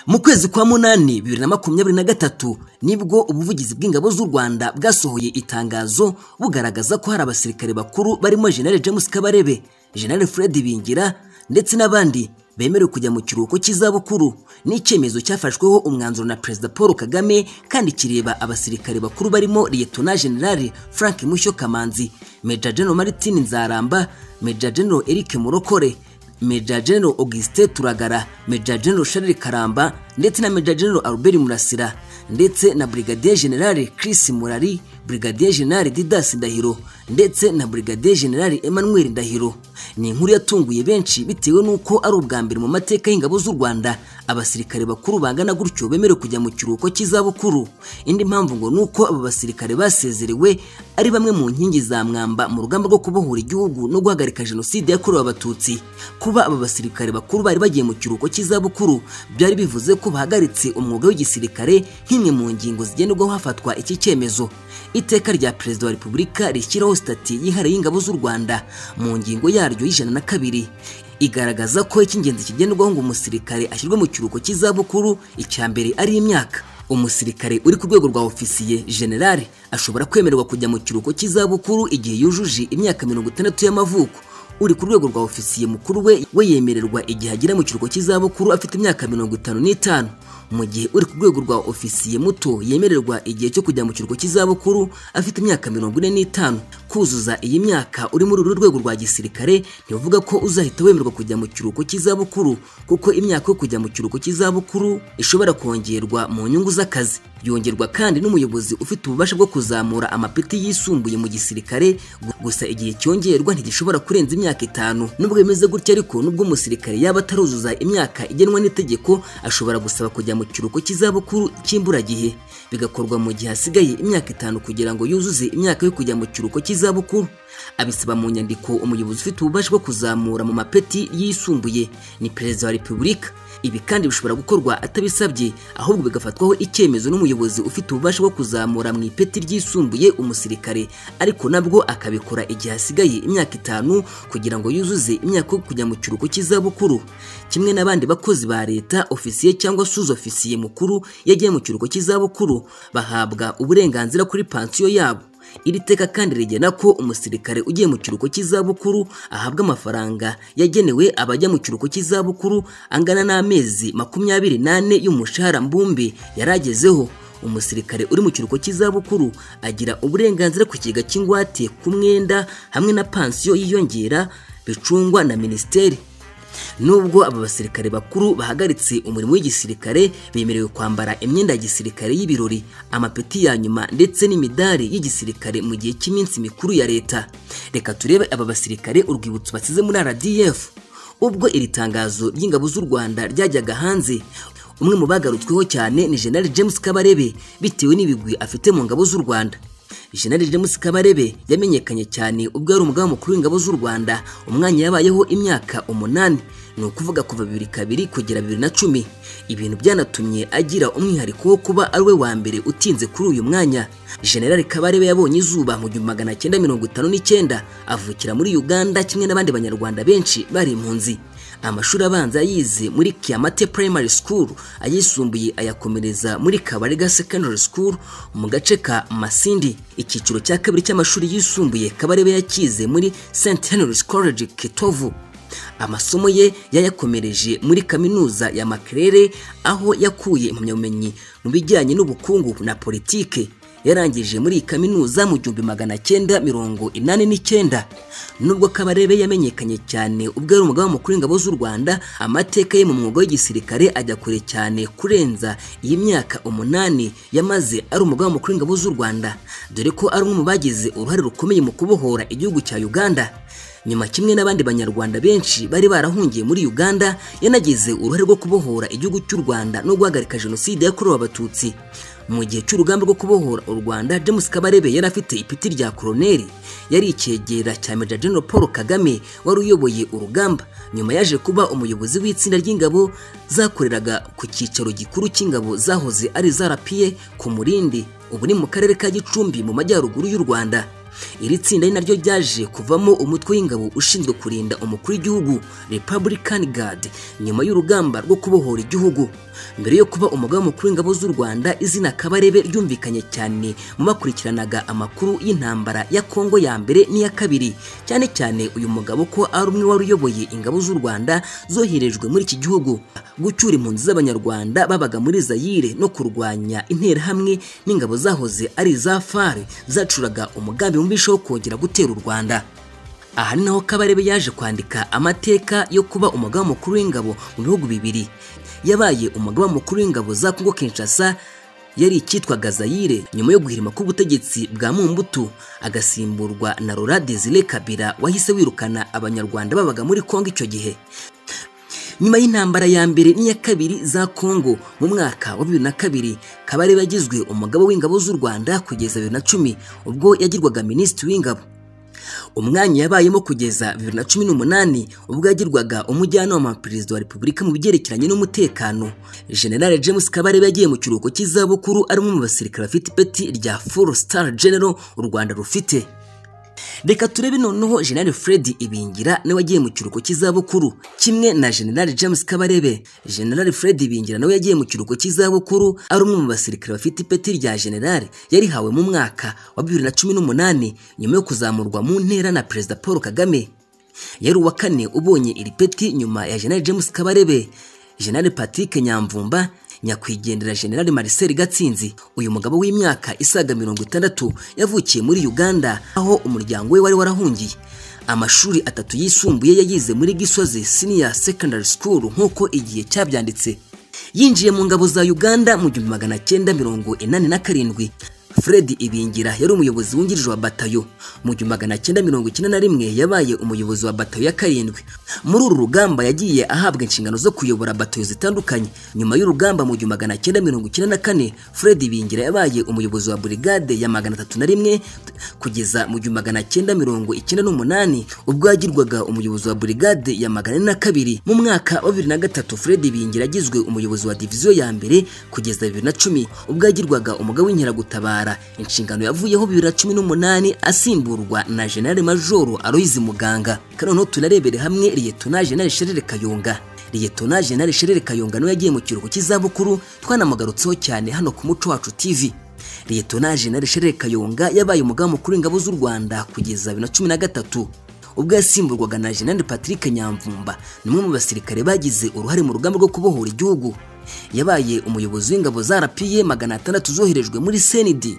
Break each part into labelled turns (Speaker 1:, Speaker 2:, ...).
Speaker 1: Mu kwezi kwa munani 2023 nibwo ubuvugizi bw'ingabo z'u Rwanda bwasohoye itangazo bugaragaza ko hari abasirikare bakuru barimo General James Kabarebe, General Fred Bingira ndetse n'abandi bemerewe kujya mu kiruhuko cy'izabukuru. N'icyemezo cyafashweho umwanzuro na President Paul Kagame kandi kireba abasirikare bakuru barimo Lieutenant General Frank Mushyo Kamanzi, Major General Martin Nzaramba, Major General Eric Murokore, Major General Augustin Turagara, Major General Charles Karamba ndetse na Major General Albert Murasira ndetse na Brigadier General Chris Murari, Brigadier General Didas Ndahiro ndetse na Brigadier General Emmanuel Ndahiro. Ni inkuru yatunguye benshi bitewe nuko ari ubwa mbere mu mateka y'ingabo z'u Rwanda abasirikare bakuru bangana gutyo bemerewe kujya mu kiruhuko cy'izabukuru. Indi mpamvu ngo nuko aba basirikare basezerewe ari bamwe mu nkingi za mwamba mu rugamba rwo kubohora igihugu no guhagarika jenoside yakorewe abatutsi. Kuba aba basirikare bakuru bari bagiye mu kiruhuko cy'izabukuru byari bivuze ko bahagaritse umwuga w'igisirikare nk'imwe mu ngingo zigenderwaho hafatwa iki cyemezo. Iteka rya Perezida wa Repubulika rishyiraho stati yihariye y'ingabo z'u Rwanda mu ngingo yaryo y'102 igaragaza ko icy'ingenzi kigenderwaho ngo umusirikare ashyirwe mu kiruhuko cy'izabukuru icyambere ari imyaka. Umusirikare uri ku rwego rwa ofisiye general ashobora kwemererwa kujya mu kiruhuko cy'izabukuru igihe yujuje imyaka 60 y'amavuko. Uri ku rwego rwa ofisiye mukuru we yemererwa igihe agera mu kiruhuko cy'izabukuru afite imyaka 55. Mu gihe uri ku rwego rwa ofisiye muto yemererwa igihe cyo kujya mu kiruhuko cy'izabukuru afite imyaka 45. Kuzuza iyi myaka uri muri uru rwego rwa gisirikare ntivuga ko uzahita wemererwa kujya mu kiruhuko cy'izabukuru, kuko imyaka yo kujya mu kiruhuko cy'izabukuru ishobora kongerwa mu nyungu z'akazi. Yongerwa kandi n'umuyobozi ufite ububasha bwo kuzamura amapeti yisumbuye mu gisirikare, gusa igihe cyongerwa ntigishobora kurenza imyaka 5. Nubwo bimeze gutya ariko nubwo umusirikare yaba ataruzuza imyaka igenwa n'itegeko ashobora gusaba kujya mu kiruhuko cy'izabukuru cy'imburagihe, bigakorwa mu gihe hasigaye imyaka 5 kugira ngo yuzuze imyaka yo kujya mu kiruhuko cy'izabukuru. Abisaba mu nyandiko umuyobozi ufite ububasha bwo kuzamura mu mapeti yisumbuye ni Perezida wa Repubulika. Ibi kandi bishobora gukorwa atabisabye, ahubwo bigafatwaho icyemezo n'umuyobozi ufite ububasha bwo kuzamura mu ipeti ryisumbuye umusirikare, ariko nabwo akabikora igihe hasigaye imyaka 5 kugira ngo yuzuze imyaka yo kujya mu kiruhuko cy'izabukuru. Kimwe n'abandi bakozi ba leta, ofisiye cyangwa sous-ofisiye mukuru yagiye mu kiruhuko cy'izabukuru bahabwa uburenganzira kuri pansiyo yabo. Iri teka kandi rigena ko umusirikare ugiye mu kiruhuko cy'izabukuru ahabwa amafaranga yagenewe abajya mu kiruhuko cy'izabukuru angana n'amezi 28 y'umushahara mbumbe yaragezeho. Umusirikare uri mu kiruhuko cy'izabukuru agira uburenganzira ku kigega cy'ingwate ku mwenda hamwe na pansiyo yiyongera bicungwa na ministeri. Nubwo aba basirikare bakuru bahagaritse umurimo w'igisirikare bemerewe kwambara imyenda ya gisirikare y'ibirori, amapeti ya nyuma ndetse n'imidari y'igisirikare mu gihe cy'iminsi mikuru ya leta. Reka turebe aba basirikare urwibutso basize muri RDF. Ubwo iri tangazo ry'ingabo z'u Rwanda ryajyaga hanze, umwe mu bagarutsweho cyane ni General James Kabarebe bitewe n'ibigwi afite mu ngabo z'u Rwanda. General James Kabarebe yamenyekanye cyane ubwo ari umugaba mukuru w'ingabo z'u Rwanda, umwanya yabayeho imyaka 8, ni ukuvuga kuva 2002 kugera 2010. Ibintu byanatumye agira umwihariko wo kuba ari we wa mbere utinze kuri uyu mwanya. General Kabarebe yabonye izuba mu 1959 avukira muri Uganda kimwe n'abandi banyarwanda benshi bari impunzi. Amashuri abanza yize muri Kiamate Primary School, ayisumbuye ayakomereza muri Kabarega Secondary School mu gace ka Masindi. Icyiciro cya kabiri cy'amashuri yisumbuye Kabarebe yakize muri St Henry's College Kitovu. Amasomo ye yayakomereje muri kaminuza ya Makerere aho yakuye impamyabumenyi mu bijyanye n'ubukungu na politike. Yarangije muri kaminuza mu 1989. Nubwo Kabarebe yamenyekanye cyane ubwo ari umugaba mukuru w'ingabo z'u Rwanda, amateka ye mu mwuga w'igisirikare ajya kure cyane kurenza iyi myaka 8 yamaze ari umugaba mukuru w'ingabo z'u Rwanda, dore ko ari umwe mu bagize uruhare rukomeye mu kubohora igihugu cya Uganda. Nyuma kimwe n'abandi banyarwanda benshi bari barahungiye muri Uganda, yanagize uruhare rwo kubohora igihugu cy'u Rwanda no guhagarika jenoside yakorewe abatutsi. Mu gihe cy'urugamba rwo kubohora u Rwanda, James Kabarebe yari afite ipiti rya koloneli, yari icyegera cya Major General Paul Kagame wari uyoboye urugamba. Nyuma yaje kuba umuyobozi w'itsinda ry'ingabo zakoreraga ku cyicaro gikuru cy'ingabo zahoze ari zarapiye ku Murindi, ubu ni mu karere ka Gicumbi mu majyaruguru y'u Rwanda. Iri tsinda ari naryo ryaje kuvamo umutwe w'ingabo ushinzwe kurinda umukuru w'igihugu Republican Guard nyuma y'urugamba rwo kubohora igihugu. Mbere yo kuba umugaba mukuru w'ingabo z'u Rwanda, izina Kabarebe ryumvikanye cyane mu bakurikiranaga amakuru y'intambara ya Kongo ya mbere n'iya kabiri, cyane cyane uyu mugabo ko ari umwe wari uyoboye ingabo z'u Rwanda zoherejwe muri iki gihugu gucyura impunzi z'abanyarwanda babaga muri Zaire no kurwanya interahamwe n'ingabo zahoze ari za FARC zacuraga umugambi mumbisho wo kongera gutera u Rwanda. Aha ni naho Kabarebe yaje kwandika amateka yo kuba umugaba mukuru w'ingabo mu bihugu bibiri. Yabaye umugaba mukuru w'ingabo za Kongo Kinshasa, yari icyitwaga Zaire, nyuma yo guhirima k'ubutegetsi bwa Mobutu agasimburwa na Laurent Désiré Kabila wahise wirukana abanyarwanda babaga muri Kongo icyo gihe. Nyuma y'intambara ya mbere n'iya kabiri za Kongo mu mwaka wa 2002, Kabarebe yagizwe umugaba w'ingabo z'u Rwanda kugeza 2010 ubwo yagirwaga minisitiri w'ingabo. Umwanya yabayemo kugeza 2018 ubwo yagirwaga umujyanama wa perezida wa Repubulika mu byerekeranye n'umutekano. General James Kabarebe yagiye mu kiruhuko cy'izabukuru ari mu basirikare bafite ipeti rya 4 Star General u Rwanda rufite. Reka turebe noneho General Fred Ibingira nawe yagiye mu kiruhuko cy'izabukuru kimwe na General James Kabarebe. General Fred Ibingira nawe yagiye mu kiruhuko cy'izabukuru ari umwe mu basirikare bafite ipeti rya General yarihawe mu mwaka wa 2018 nyuma yo kuzamurwa mu ntera na Perezida Paul Kagame. Yari uwa kane ubonye iri peti nyuma ya General James Kabarebe. General Patrick Nyamvumba, nyakwigendera General Marcel Gatsinzi, uyu mugabo w'imyaka isaga 60 yavukiye muri Uganda aho umuryango we wari warahungiye. Amashuri atatu yisumbuye yayize muri Gisozi Senior Secondary School nk'uko igihe cyabyanditse. Yinjiye mu ngabo za Uganda mu 1987. Fred Ibingira yari umuyobozi wungirije wa batayo. Mu 1991 yabaye umuyobozi wa batayo ya 7. Muri uru rugamba yagiye ahabwa inshingano zo kuyobora batayo zitandukanye. Nyuma y'urugamba mu 1994, Fred Ibingira yabaye umuyobozi wa brigade ya 301 kugeza mu 1998 ubwo yagirwaga umuyobozi wa brigade ya 402. Mu mwaka wa 2003 Fred Ibingira yagizwe umuyobozi wa diviziyo ya mbere kugeza 2010 ubwo yagirwaga umugaba w'inkeragutabara. Inshingano yavuyeho 2018 asimburwa na General Major Aloys Muganga. Kanono tunarebere hamwe Lieutenant General Charles Kayonga. Lieutenant General Charles Kayonga no yagiye mu kiruhuko cy'izabukuru twanamugarutseho cyane hano ku Muco Wacu TV. Lieutenant General Charles Kayonga yabaye umugaba mukuru w'ingabo z'u Rwanda kugeza 2013 ubwo yasimburwaga na General Patrick Nyamvumba, numwe mu basirikare bagize uruhare mu rugamba rwo kubohora igihugu. Yabaye umuyobozi w'ingabo za RPA 600 zoherejwe muri CND.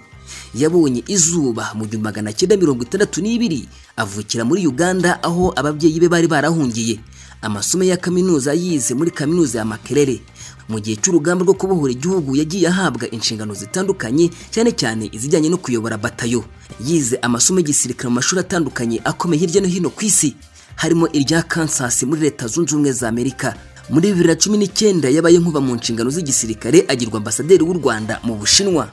Speaker 1: Yabonye izuba mu 1962 avukira muri Uganda aho ababyeyi be bari barahungiye. Amasomo ya kaminuza yize muri kaminuza ya Makerere. Mu gihe cy'urugamba rwo kubohora igihugu yagiye ahabwa inshingano zitandukanye, cyane cyane izijyanye no kuyobora batayo. Yize amasomo y'igisirikare mu mashuri atandukanye akomeye hirya no hino ku isi, harimo irya Kansas muri Leta Zunze Ubumwe za Amerika. Muri 2019 yabaye nkuba mu nshingano z'igisirikare agirwa ambasaderi w'u Rwanda mu Bushinwa.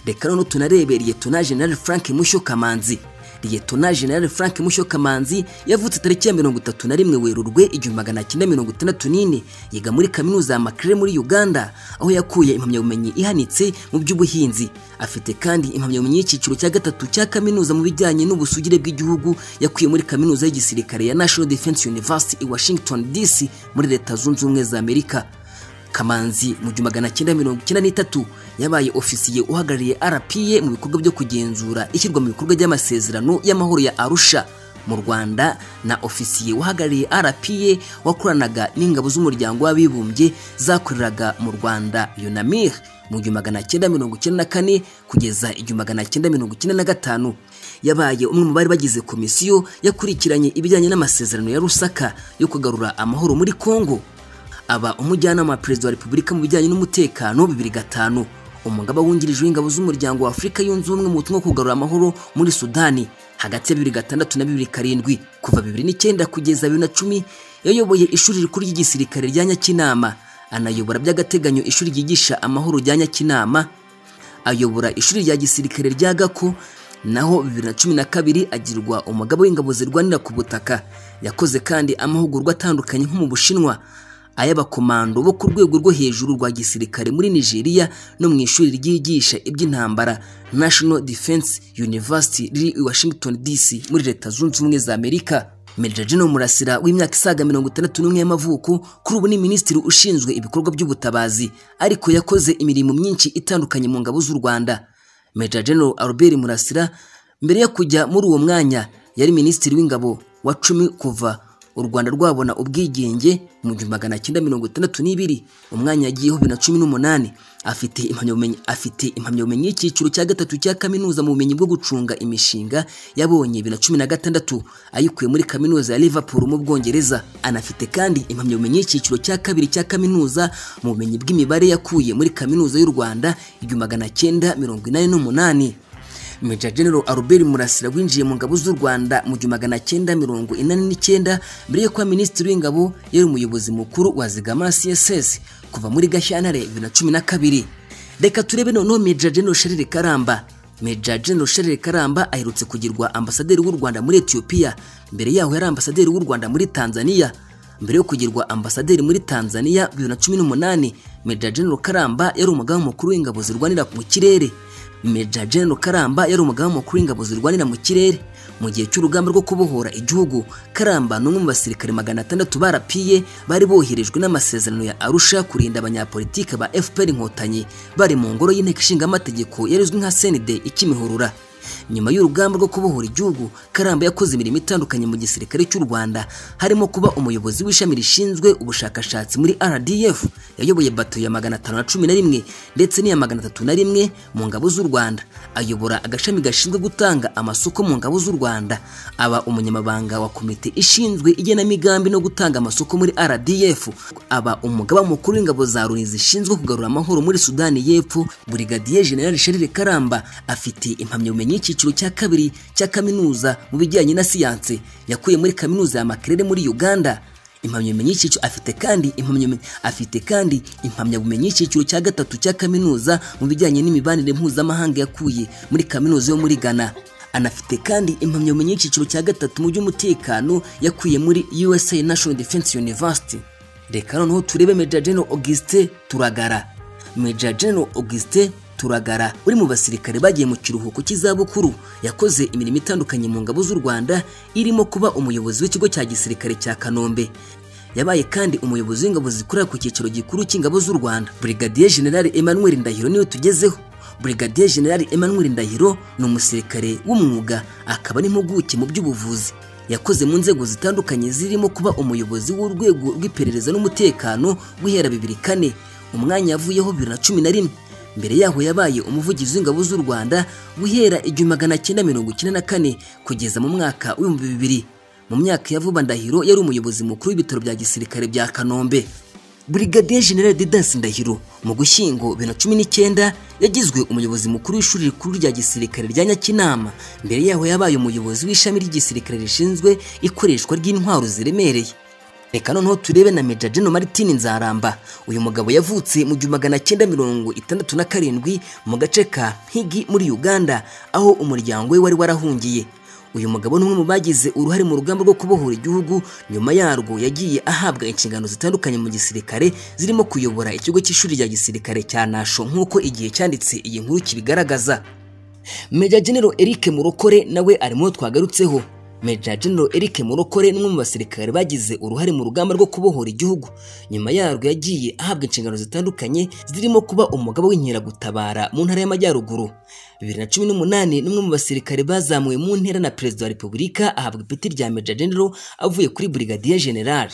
Speaker 1: Reka none tunarebere Lieutenant General Frank Mushyo Kamanzi. Lieutenant General Frank Mushyo Kamanzi yavutse tariki ya 31 Werurwe 1964, yiga muri kaminuza ya Makerere muri Uganda aho yakuye impamyabumenyi ihanitse mu by'ubuhinzi. Afite kandi impamyabumenyi y'icyiciro cya gatatu cya kaminuza mu bijyanye n'ubusugire bw'igihugu yakuye muri kaminuza y'igisirikare ya National Defense University i Washington DC muri Leta Zunze Ubumwe za Amerika. Kamanzi mu 1993 yabaye ofisiye uhagarariye RPA mu bikorwa byo kugenzura ishyirwa mu bikorwa by'amasezerano y'amahoro ya Arusha mu Rwanda, na ofisiye uhagarariye RPA wakoranaga n'ingabo z'umuryango w'abibumbye zakoreraga mu Rwanda UNAMIR mu 1994 kugeza 1995. Yabaye umwe mu bari bagize komisiyo yakurikiranye ibijyanye n'amasezerano ya Rusaka yo kugarura amahoro muri Kongo. Aba umujyanama wa perezida wa Repubulika mu bijyanye n'umutekano 2005, umugaba wungirije w'ingabo z'umuryango wa Afurika yunze ubumwe mu butumwa kugarura amahoro muri Sudani hagati ya 2006 na 2007. Kuva 2009 kugeza 2010 yayoboye ishuri rikuru ry'igisirikare rya Nyakinama, anayobora by'agateganyo ishuri ryigisha amahoro rya Nyakinama, ayobora ishuri rya gisirikare rya Gako, naho 2012 agirwa umugaba w'ingabo zirwanira ku butaka. Yakoze kandi amahugurwa atandukanye nko mu Bushinwa, ay'abakomando bo ku rwego rwo hejuru rwa gisirikare muri Nigeria no mu ishuri ryigisha iby'intambara National Defense University riri i Washington DC muri Leta Zunze Ubumwe za Amerika. Major General Murasira w'imyaka isaga 61 y'amavuko kuri ubu ni minisitiri ushinzwe ibikorwa by'ubutabazi ariko yakoze imirimo myinshi itandukanye mu ngabo z'u Rwanda. Major General Albert Murasira mbere yo kujya muri uwo mwanya yari minisitiri w'ingabo wa 10 kuva u Rwanda rwabona ubwigenge mu 1962, umwanya yagiyeho 2018. Afite impamyabumenyi y'icyiciro cya gatatu cya kaminuza mu bumenyi bwo gucunga imishinga yabonye 2016 ayikuye muri kaminuza ya Liverpool mu Bwongereza. Anafite kandi impamyabumenyi y'icyiciro cya kabiri cya kaminuza mu bumenyi bw'imibare yakuye muri kaminuza y'u Rwanda 1988. Major General Albert Murasira winjiye mu ngabo z'u Rwanda mu 1989 mbere yo kuba minisitiri w'ingabo yari umuyobozi mukuru wa Zigama CSS kuva muri Gashyantare 2012. Reka turebe noneho Major General Charles Karamba. Major General Charles Karamba aherutse kugirwa ambasaderi w'u Rwanda muri Ethiopia. Mbere yaho yari ambasaderi w'u Rwanda muri Tanzania. Mbere yo kugirwa ambasaderi muri Tanzania 2018, Major General Karamba yari umugaba mukuru w'ingabo zirwanira mu kirere. Major General Karamba yari umugaba mukuru w'ingabo zirwanira mu kirere mu gihe cy'urugamba rwo kubohora igihugu. Karamba n'umwe mu basirikare 600 barapiye bari boherejwe n'amasezerano ya Arusha kurinda abanyapolitike ba FPR Inkotanyi bari mu ngoro y'inteko ishinga amategeko yarizwe nka CND ikimihurura. Nyuma y'urugamba rwo kubohora igihugu, Karamba yakoze imirimo itandukanye mu gisirikare cy'u Rwanda, harimo kuba umuyobozi w'ishami rishinzwe ubushakashatsi muri RDF, yayoboye bato ya 511 ndetse n'iya 301 mu ngabo z'u Rwanda. Ayobora agashami gashinzwe gutanga amasoko mu ngabo z'u Rwanda, aba umunyamabanga wa komite ishinzwe igenamigambi no gutanga amasoko muri RDF, aba umugaba mukuru w'ingabo za Loni zishinzwe kugarura amahoro muri Sudani y'Epfo. Brigadier General Charles Karamba afite impamyabumenyi y'icyiciro cya kabiri cya kaminuza mu bijyanye na siyanse yakuye muri kaminuza ya Makerere muri Uganda. Impamyabumenyi y'icyiciro afite kandi impamyabumenyi y'icyiciro cya gatatu cya kaminuza mu bijyanye n'imibanire mpuzamahanga yakuye muri kaminuza yo muri Ghana. Anafite kandi impamyabumenyi y'icyiciro cya gatatu mu by'umutekano yakuye muri USA National Defense University. Reka noneho turebe Major General Augustin Turagara. Major General Augustin Turagara uri mu basirikare bagiye mu kiruhuko cy'izabukuru, yakoze imirimo itandukanye mu ngabo z'u Rwanda irimo kuba umuyobozi w'ikigo cya gisirikare cya Kanombe. Yabaye kandi umuyobozi w'ingabo zikorera ku cyiciro gikuru cy'ingabo z'u Rwanda. Brigadier General Emmanuel Ndahiro niwe tugezeho. Brigadier General Emmanuel Ndahiro ni umusirikare w'umwuga, akaba n'impuguke mu by'ubuvuzi. Yakoze mu nzego zitandukanye zirimo kuba umuyobozi w'urwego rw'iperereza n'umutekano guhera 2004, umwanya yavuyeho 2011. Mbere yaho yabaye umuvugizi w'ingabo z'u Rwanda guhera 1994 kugeza mu mwaka w'2000. Mu myaka ya vuba Ndahiro yari umuyobozi mukuru w'ibitaro bya gisirikare bya Kanombe. Brigadier General Didas Ndahiro mu Gushyingo 2019 yagizwe umuyobozi mukuru w'ishuri rikuru rya gisirikare rya Nyakinama. Mbere yaho yabaye umuyobozi w'ishami ry'igisirikare rishinzwe ikoreshwa ry'intwaro ziremereye. Reka noneho turebe na Major General Martin Nzaramba. Uyu mugabo yavutse mu 1967 mu gace ka Mpigi muri Uganda, aho umuryango we wari warahungiye. Uyu mugabo n'umwe mu bagize uruhare mu rugamba rwo kubohora igihugu. Nyuma yarwo yagiye ahabwa inshingano zitandukanye mu gisirikare zirimo kuyobora ikigo cy'ishuri rya gisirikare cya Nasho nk'uko igihe cyanditse iyi nkuru kibigaragaza. Major General Eric Murokore nawe arimo twagarutseho. Major General Eric Murokore n'umwe mu basirikare bagize uruhare mu rugamba rwo kubohora igihugu. Nyuma yarwo yagiye ahabwa inshingano zitandukanye zirimo kuba umugaba w'inkeragutabara mu ntara y'Amajyaruguru. 2018 n'umwe mu basirikare bazamuwe mu ntera na Perezida wa Repubulika ahabwa ipeti rya Major General avuye kuri Brigadier General.